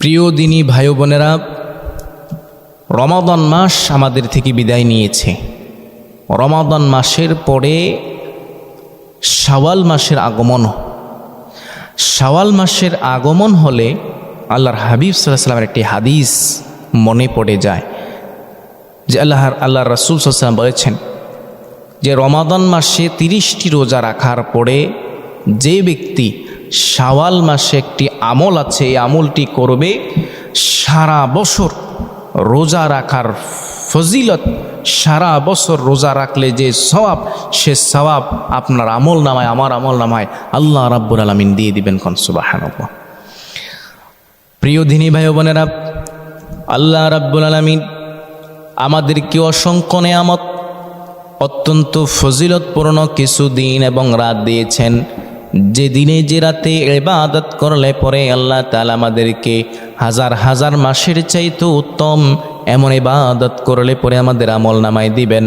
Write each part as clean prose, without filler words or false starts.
প্রিয় দিনী ভাই বোনেরা, রমাদান মাস আমাদের থেকে বিদায় নিয়েছে। রমাদান মাসের পরে শাওয়াল মাসের আগমন। শাওয়াল মাসের আগমন হলে আল্লাহর হাবিব সাল্লাল্লাহু আলাইহি ওয়াসাল্লামের একটি হাদিস মনে পড়ে যায় যে আল্লাহর রাসূল সাল্লাল্লাহু আলাইহি ওয়াসাল্লাম বলেছেন যে রমাদান মাসে 30টি রোজা রাখার পরে যে ব্যক্তি শাওয়াল মাসে একটি আমল আছে, এই আমলটি করবে, সারা বছর রোজা রাখার ফজিলত, সারা বছর রোজা রাখলে যে সওয়াব, সে সওয়াব আপনার আমল নামায়, আমার আমল নামায় আল্লাহ রাব্বুল আলামিন দিয়ে দিবেন। কোন সুবহানাল্লাহ। প্রিয় দিনী ভাই বোনেরা, আল্লাহ রাব্বুল আলামিন আমাদেরকে অসংখ্য নেয়ামত, অত্যন্ত ফজিলতপূর্ণ কিছু দিন এবং রাত দিয়েছেন, যে দিনে যে রাতে ইবাদত করলে পরে আল্লাহ তাআলা আমাদেরকে হাজার হাজার মাসের চাইতে উত্তম এমন ইবাদত করলে পরে আমাদের আমল নামায় দিবেন।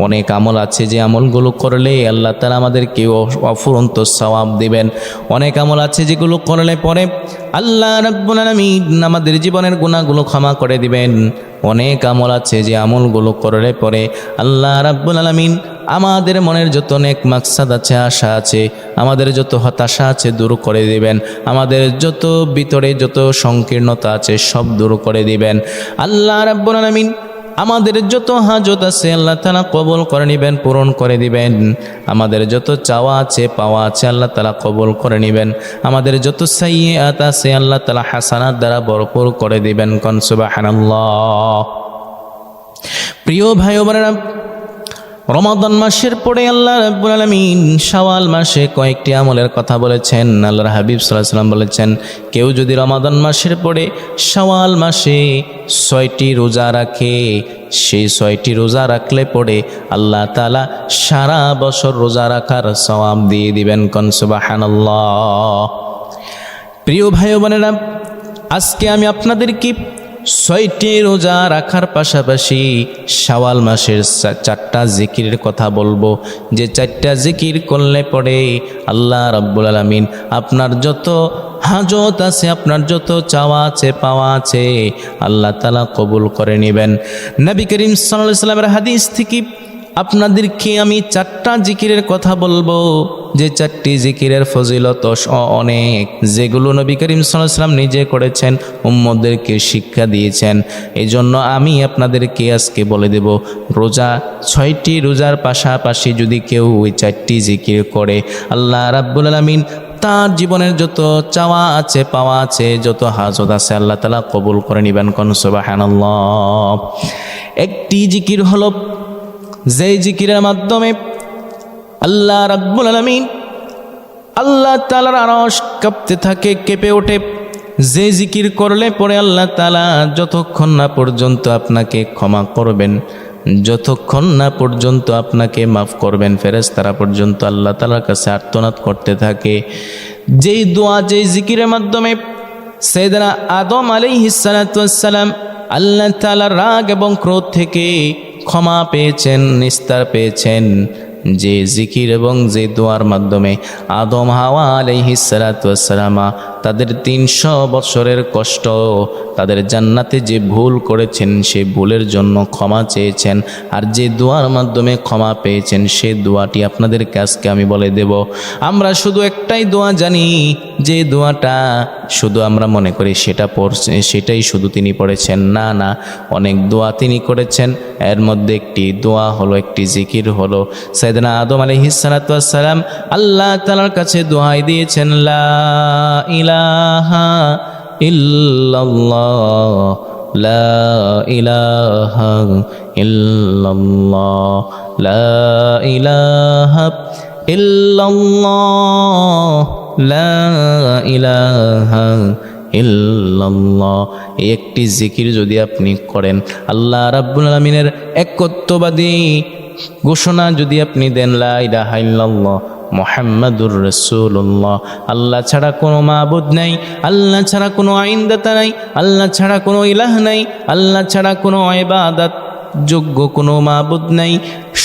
অনেক আমল আছে যে আমলগুলো করলে আল্লাহ তাআলা আমাদেরকে অফুরন্ত সওয়াব দিবেন। অনেক আমল আছে যেগুলো করলে পরে আল্লাহ রাব্বুল আলামিন আমাদের জীবনের গুনাহগুলো ক্ষমা করে দিবেন। অনেক আমল আছে যে আমলগুলো করলে পরে আল্লাহ রাব্বুল আলামিন আমাদের মনের যত নেক মাকসাদ আছে, আশা আছে, আমাদের যত হতাশা আছে দূর করে দিবেন। আমাদের যত ভিতরে যত সংকীর্ণতা আছে সব দূর করে দিবেন। আল্লাহ রাব্বুল আলামিন আমাদের যত হাজত আছে আল্লাহ তাআলা কবুল করে নেবেন, পূরণ করে দিবেন। আমাদের যত চাওয়া আছে, পাওয়া আছে আল্লাহ তাআলা কবুল করে নেবেন। আমাদের যত সাইয়্যাত আছে আল্লাহ তাআলা হাসানাত দ্বারা ভরপুর করে দিবেন। কোন সুবহানাল্লাহ। প্রিয় ভাই বোনেরা, রমাদান মাসের পরে আল্লাহ রাব্বুল আলামিন শাওয়াল মাসে কয়েকটি আমলের কথা বলেছেন। আল্লাহর হাবিব সাল্লাল্লাহু আলাইহি ওয়াসাল্লাম বলেছেন, কেউ যদি রমাদান মাসের পরে শাওয়াল মাসে 6টি রোজা রাখে, সেই 6টি রোজা রাখলে পরে আল্লাহ তাআলা সারা বছর রোজা রাখার সওয়াব দিয়ে দিবেন। কোন সুবহানাল্লাহ। প্রিয় ভাই বোনেরা, আজকে আমি আপনাদেরকে 6টি রোজা রাখার পাশাপাশি শাওয়াল মাসের 4টা জিকিরের কথা বলবো, যে 4টা জিকির করলে পরে আল্লাহ রাব্বুল আলামিন আপনার যত হাজত আছে, আপনার যত চাওয়া আছে, পাওয়া আছে আল্লাহ তাআলা কবুল করে নেবেন। নবী করিম সাল্লাল্লাহু আলাইহি ওয়াসাল্লামের হাদিস থেকে আপনাদেরকে আমি 4টা জিকিরের কথা বলবো, যে 4টি জিকিরের ফজিলত অনেক, যেগুলো নবী করিম সাল্লাল্লাহু আলাইহি ওয়াসাল্লাম নিজে করেছেন, উম্মতদেরকে শিক্ষা দিয়েছেন। এই জন্য আমি আপনাদেরকে আজকে বলে দেব, রোজা 6টি রোজার পাশাপাশি যদি কেউ ওই 4টি জিকির করে আল্লাহ রাব্বুল আলামিন তার জীবনের যত চাওয়া আছে, পাওয়া আছে, যত হাজত আছে আল্লাহ তাআলা কবুল করে নেবেন। কোন সুবহানাল্লাহ। একটি জিকির হলো যেই জিকিরের মাধ্যমে আল্লাহ রাব্বুল আলামিন, আল্লাহ তাআলার আরশ কাঁপতে থাকে, কেঁপে ওঠে। যে জিকির করলে পরে আল্লাহ তাআলা যতক্ষণ না পর্যন্ত আপনাকে ক্ষমা করবেন, যতক্ষণ না পর্যন্ত আপনাকে মাফ করবেন, ফেরেশতারা পর্যন্ত আল্লাহ তাআলার কাছে আর্তনাদ করতে থাকে। যেই দোয়া, যেই জিকিরের মাধ্যমে সাইয়েদনা আদম আলাইহিস সালাতু ওয়াস সালাম আল্লাহ তাআলার রাগ এবং ক্রোধ থেকে ক্ষমা পেয়েছেন, নিস্তার পেয়েছেন, যে জিকির এবং যে দোয়ার মাধ্যমে আদম হাওয়া আলাইহিস সালাতু ওয়াস সালাম তাদের 300 বছরের কষ্ট, তাদের জান্নাতে যে ভুল করেছেন সেই ভুলের জন্য ক্ষমা চেয়েছেন, আর যে দোয়ার মাধ্যমে ক্ষমা পেয়েছেন সেই দোয়াটি আপনাদেরকে আজকে আমি বলে দেব। আমরা শুধু একটাই দোয়া জানি, যে দোয়াটা শুধু আমরা মনে করি সেটা পড়ছে, সেটাই শুধু তিনি পড়েছেন। না না, অনেক দোয়া তিনি করেছেন। এর মধ্যে একটি দোয়া হলো, একটি জিকির হলো, সাইয়েদনা আদম আলাইহিস সালাতু ওয়াস সালাম আল্লাহ তাআলার কাছে দোয়াই দিয়েছেন, লা ইলাহা ইল্লাল্লাহ, লা ইলাহা ইল্লাল্লাহ, লা ইলাহা ইল্লাল্লাহ, লা ইলাহা ইল্লাল্লাহ। এই একটি জিকির যদি আপনি করেন, আল্লাহ রাব্বুল আলামিনের একত্ববাদী ঘোষণা যদি আপনি দেন, লা ইলাহা ইল্লাল্লাহ মুহাম্মাদুর রাসূলুল্লাহ, আল্লাহ ছাড়া কোনো মাবুদ নাই, আল্লাহ ছাড়া কোনো আইনদাতা নাই, আল্লাহ ছাড়া কোনো ইলাহ নাই, আল্লাহ ছাড়া কোনো ইবাদত যোগ্য কোনো মাবুদ নাই,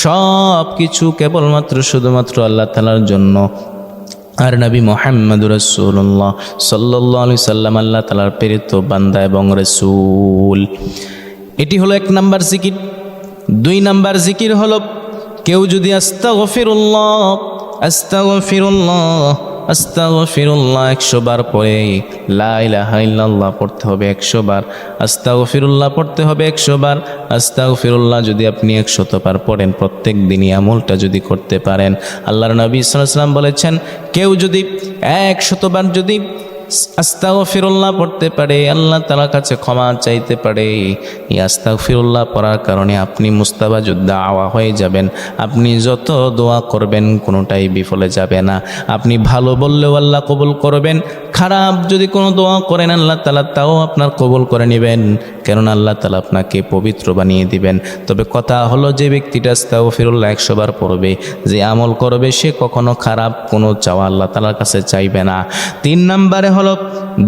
সব কিছু কেবলমাত্র শুধুমাত্র আল্লাহ তাআলার জন্য। আর নবী মুহাম্মদ রাসূলুল্লাহ সাল্লাল্লাহু আলাইহি সাল্লাম আল্লাহ তাআলার প্রেরিত বান্দা এবং রাসূল। এটি হলো 1 নাম্বার জিকির। 2 নাম্বার জিকির হলো কেউ যদি আস্তাগফিরুল্লাহ আস্তাগফিরুল্লাহ আস্তাগফিরুল্লাহ 100 বার পড়ে, লা ইলাহা ইল্লাল্লাহ পড়তে হবে 100 বার, আস্তাগফিরুল্লাহ পড়তে হবে 100 বার। আস্তাগফিরুল্লাহ যদি আপনি 100 বার পড়েন, প্রত্যেক দিনই আমলটা যদি করতে পারেন, আল্লাহর নবী সাল্লাল্লাহু আলাইহি ওয়াসাল্লাম বলেছেন কেউ যদি 100 বার যদি আস্তাগফিরুল্লাহ পড়তে পারে, আল্লাহ তাআলার কাছে ক্ষমা চাইতে পারে, এই আস্তাগফিরুল্লাহ পড়ার কারণে আপনি মুস্তাবাজুদ দাওয়া হয়ে যাবেন। আপনি যত দোয়া করবেন কোনোটাই বিফলে যাবে না। আপনি ভালো বললেও আল্লাহ কবুল করবেন, খারাপ যদি কোনো দোয়া করেন আল্লাহ তাআলা তাও আপনার কবুল করে নেবেন, কেননা আল্লাহ তাআলা আপনাকে পবিত্র বানিয়ে দিবেন। তবে কথা হলো যে ব্যক্তিটা আস্তাগফিরুল্লাহ 100 বার পড়বে, যে আমল করবে, সে কখনো খারাপ কোনো চাওয়া আল্লাহ তাআলার কাছে চাইবে না। 3 নম্বরে হলো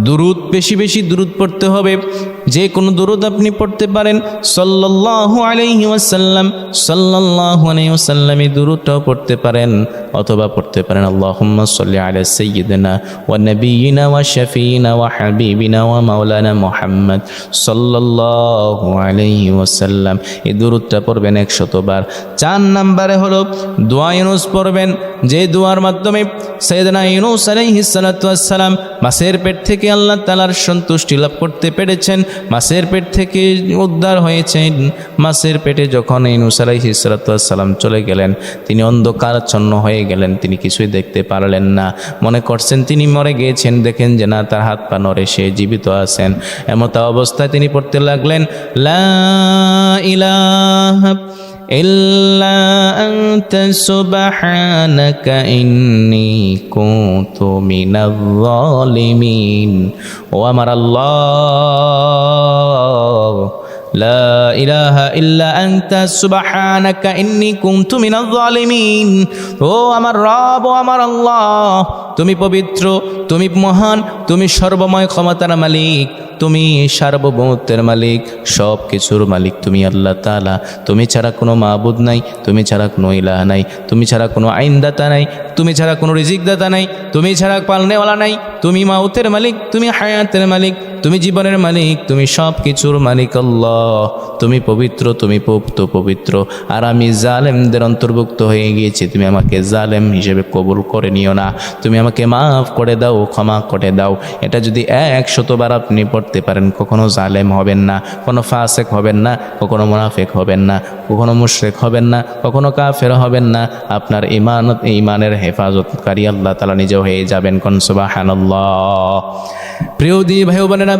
দুরুদ, বেশি বেশি দুরুদ পড়তে হবে। যে কোনো দুরুদ আপনি পড়তে পারেন, সাল্লাল্লাহু আলাইহি ওয়াসাল্লাম সাল্লাল্লাহু আলাইহি ওয়াসাল্লাম এই দুরুদটাও পড়তে পারেন, অথবা পড়তে পারেন আল্লাহুম্মা সাল্লি আলা সাইয়্যিদিনা ওয়া নাবিয়িনা ওয়া শাফিইনা ওয়া হাবিবিনা ওয়া মাওলানা মুহাম্মদ সাল্লাল্লাহু আলাইহি ওয়াসাল্লাম। এই দুরুদটা পড়বেন 100 বার। 4 নম্বরে হলো দোয়া ইউনুস পড়বেন, যে দোয়ার মাধ্যমে সাইয়েদনা ইউনুস আলাইহিস সালাতু ওয়াস সালাম মাছের পেট থেকে আল্লাহ তাআলার সন্তুষ্টি লাভ করতে পেরেছেন, মাছের পেট থেকে উদ্ধার হয়েছেন। মাছের পেটে যখন ইউনুস আলাইহিস সালাতু ওয়াস সালাম চলে গেলেন, তিনি অন্ধকারাচ্ছন্ন হয়ে গেলেন, তিনি কিছুই দেখতে পারলেন না, মনে করছেন তিনি মরে গিয়েছেন। দেখেন যে না, তার হাত পা নড়ে, সে জীবিত আছেন। এমত অবস্থায় তিনি পড়তে লাগলেন, লা ইলাহা ইল্লা আনতা সুবহানাকা ইন্নী কুনতু মিনাজ জালিমিন। ও আমার আল্লাহ, লা ইলাহা ইল্লা আনতা সুবহানাকা ইন্নী কুনতু মিনাজ জালিমিন। ও আমার রব, ও আমার আল্লাহ, তুমি পবিত্র, তুমি মহান, তুমি সর্বময় ক্ষমতার মালিক, তুমি সার্বভৌমত্বের মালিক, সব কিছুর মালিক তুমি আল্লাহ তাআলা। তুমি ছাড়া কোনো মাবুদ নাই, তুমি ছাড়া কোনো ইলাহ নাই, তুমি ছাড়া কোনো আইনদাতা নাই, তুমি ছাড়া কোনো রিজিকদাতা নাই, তুমি ছাড়া পালনেওয়ালা নাই। তুমি মাউতের মালিক, তুমি হায়াতের মালিক, তুমি জীবনের মালিক, তুমি সব কিছুর মালিক আল্লাহ। তুমি পবিত্র, তুমি পবিত্র। আর আমি জালেমদের অন্তর্ভুক্ত হয়ে গিয়েছি, তুমি আমাকে জালেম হিসেবে কবুল করে নিও না। তুমি আমাকে মাফ করে দাও, ক্ষমা করে দাও। এটা যদি 100 বার আপনি পড়তে পারেন, কখনো জালেম হবেন না, কোনো ফাসেক হবেন না, কখনো মুনাফিক হবেন না, কখনো মুশরিক হবেন না, কখনো কাফের হবেন না। আপনার ইমানের হেফাজতকারী আল্লাহ তাআলা নিজে হয়ে যাবেন। কোন সুবহানাল্লাহ। প্রিয় দিনী ভাই বোনেরা,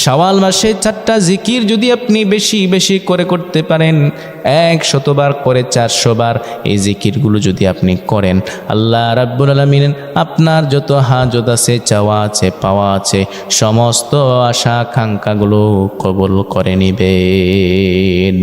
শাওয়াল মাসে 4টা জিকির যদি আপনি বেশি বেশি করে করতে পারেন, 100 বার করে 400 বার এই জিকিরগুলো যদি আপনি করেন, আল্লাহ রাব্বুল আলামিন আপনার যত হাজত আছে, চাওয়া আছে, পাওয়া আছে, সমস্ত আশা আকাঙ্ক্ষাগুলো কবুল করে নিবেন।